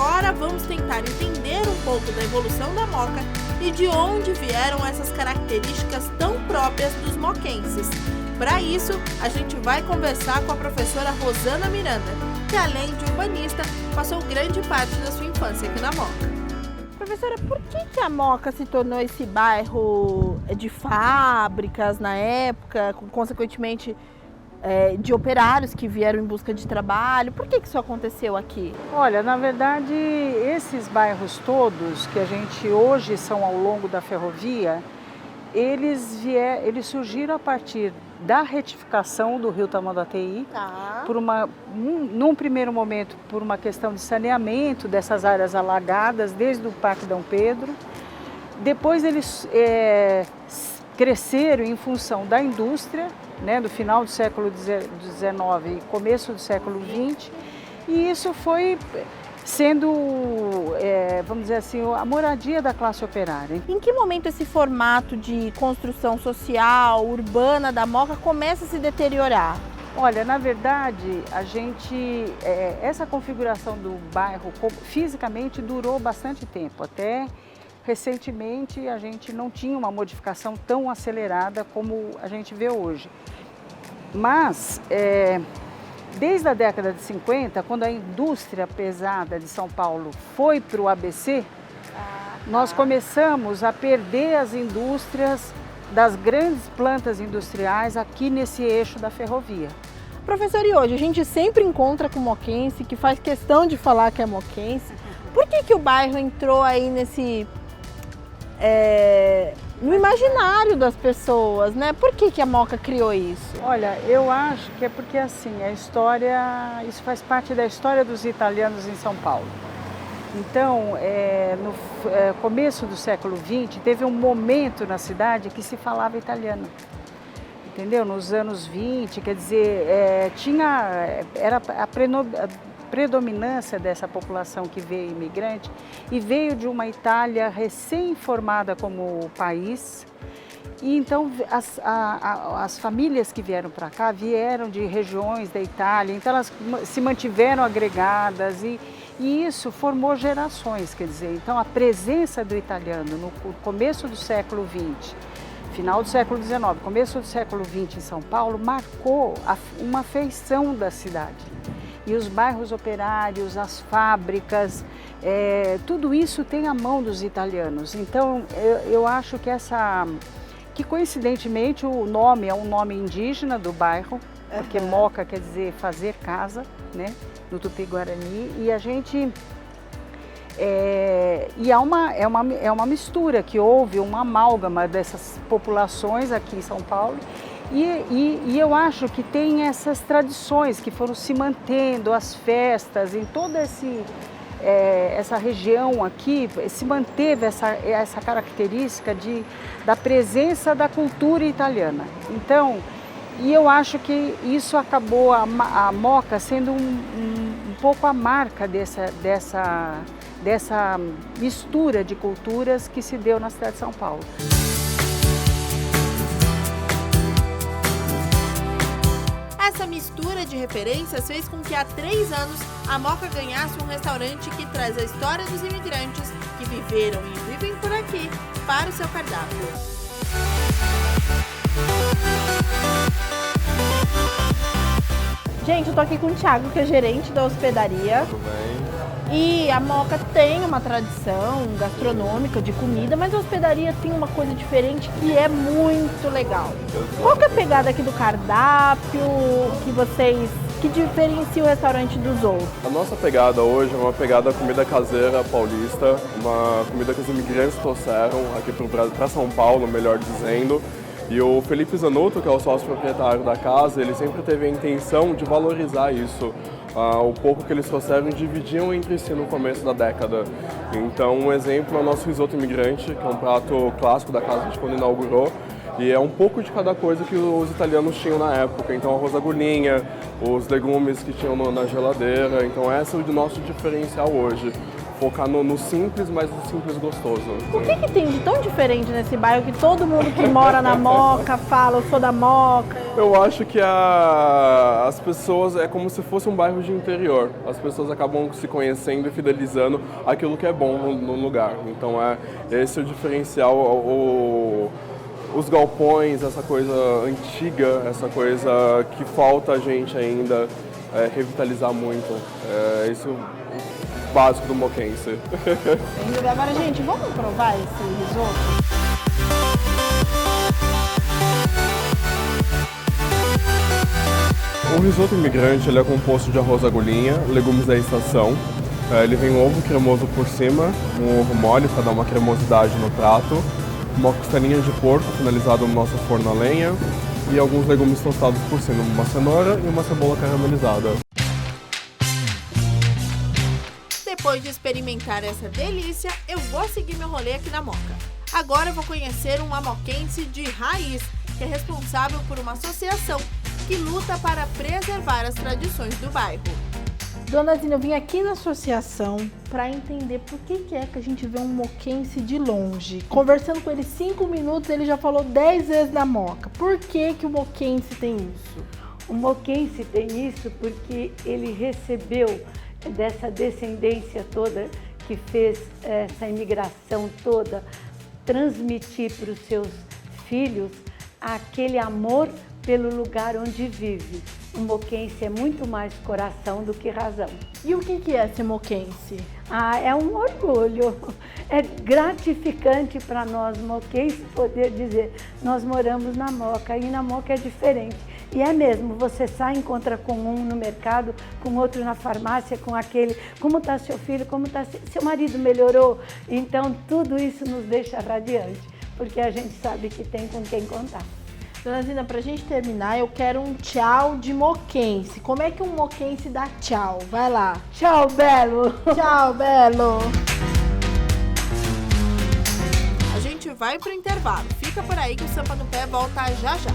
agora vamos tentar entender um pouco da evolução da moca e de onde vieram essas características tão próprias dos moquenses. Para isso, a gente vai conversar com a professora Rosana Miranda, que além de urbanista, passou grande parte da sua infância aqui na Moca. Professora, por que a Moca se tornou esse bairro de fábricas na época, consequentemente de operários que vieram em busca de trabalho? Por que isso aconteceu aqui? Olha, na verdade, esses bairros todos que a gente hoje são ao longo da ferrovia, eles surgiram a partir da retificação do rio Tamanduateí, num primeiro momento por uma questão de saneamento dessas áreas alagadas desde o Parque Dom Pedro. Depois eles cresceram em função da indústria, né, do final do século XIX e começo do século XX, e isso foi sendo, vamos dizer assim, a moradia da classe operária. Em que momento esse formato de construção social, urbana da Moca começa a se deteriorar? Olha, na verdade, essa configuração do bairro fisicamente durou bastante tempo. Até recentemente a gente não tinha uma modificação tão acelerada como a gente vê hoje. Mas desde a década de 50, quando a indústria pesada de São Paulo foi para o ABC, nós começamos a perder as indústrias das grandes plantas industriais aqui nesse eixo da ferrovia. Professor, e hoje a gente sempre encontra com moquense, que faz questão de falar que é moquense. Por que o bairro entrou aí no imaginário das pessoas, né? Por que a Moca criou isso? Olha, eu acho que é porque assim, isso faz parte da história dos italianos em São Paulo. Então, no começo do século XX, teve um momento na cidade que se falava italiano. Entendeu? Nos anos 20, quer dizer, era a predominância dessa população que veio imigrante e veio de uma Itália recém-formada como país. E então as famílias que vieram para cá vieram de regiões da Itália, então elas se mantiveram agregadas e isso formou gerações, quer dizer, então a presença do italiano no começo do século XX, final do século XIX, começo do século XX em São Paulo, marcou uma feição da cidade. E os bairros operários, as fábricas, tudo isso tem a mão dos italianos. Então, eu acho que coincidentemente o nome é um nome indígena do bairro, porque Moca quer dizer fazer casa, né, no Tupi-Guarani, e a gente... é uma mistura que houve, uma amálgama dessas populações aqui em São Paulo. E eu acho que tem essas tradições que foram se mantendo, as festas, em toda essa região aqui, se manteve essa característica da presença da cultura italiana. Então, e eu acho que isso acabou, a Moca sendo um pouco a marca dessa mistura de culturas que se deu na cidade de São Paulo. Essa mistura de referências fez com que há 3 anos a Moca ganhasse um restaurante que traz a história dos imigrantes que viveram e vivem por aqui para o seu cardápio. Gente, eu tô aqui com o Thiago, que é gerente da hospedaria. Tudo bem? E a Moca tem uma tradição gastronômica de comida, mas a hospedaria tem uma coisa diferente que é muito legal. Qual que é a pegada aqui do cardápio que diferencia o restaurante dos outros? A nossa pegada hoje é uma pegada comida caseira paulista, uma comida que os imigrantes trouxeram aqui para São Paulo, melhor dizendo. E o Felipe Zanotto, que é o sócio proprietário da casa, ele sempre teve a intenção de valorizar isso. O pouco que eles trouxeram dividiam entre si no começo da década. Então, um exemplo é o nosso risoto imigrante, que é um prato clássico da casa de quando inaugurou. E é um pouco de cada coisa que os italianos tinham na época. Então, arroz agulhinha, os legumes que tinham na geladeira. Então, esse é o nosso diferencial hoje. focar no simples, mas no simples gostoso. O que tem de tão diferente nesse bairro que todo mundo que mora na Moca fala, eu sou da Moca? Eu acho que as pessoas, é como se fosse um bairro de interior. As pessoas acabam se conhecendo e fidelizando aquilo que é bom no lugar. Então esse é o diferencial, os galpões, essa coisa antiga, essa coisa que falta a gente ainda revitalizar muito. Isso é o básico do moquense. Agora, gente, vamos provar esse risoto? O risoto imigrante ele é composto de arroz agulhinha, legumes da estação. Ele vem ovo cremoso por cima, um ovo mole para dar uma cremosidade no prato, uma costelinha de porco finalizada no nosso forno a lenha e alguns legumes tostados por cima, uma cenoura e uma cebola caramelizada. Depois de experimentar essa delícia, eu vou seguir meu rolê aqui na Moca. Agora eu vou conhecer um amoquense de raiz, que é responsável por uma associação que luta para preservar as tradições do bairro. Dona Zina, eu vim aqui na associação para entender por que é que a gente vê um moquense de longe. Conversando com ele 5 minutos, ele já falou 10 vezes da Moca. Por que o moquense tem isso? O moquense tem isso porque ele recebeu dessa descendência toda que fez essa imigração toda, transmitir para os seus filhos aquele amor pelo lugar onde vive. O moquense é muito mais coração do que razão. E o que é ser moquense? É um orgulho, é gratificante para nós moquenses poder dizer, nós moramos na Moca e na Moca é diferente. E é mesmo, você sai e encontra com um no mercado, com outro na farmácia, com aquele, como está seu filho, como está seu marido, melhorou? Então tudo isso nos deixa radiante, porque a gente sabe que tem com quem contar. Dona Zina, pra gente terminar, eu quero um tchau de moquense. Como é que um moquense dá tchau? Vai lá. Tchau, Belo! Tchau, Belo! A gente vai pro intervalo. Fica por aí que o Sampa no Pé volta já já.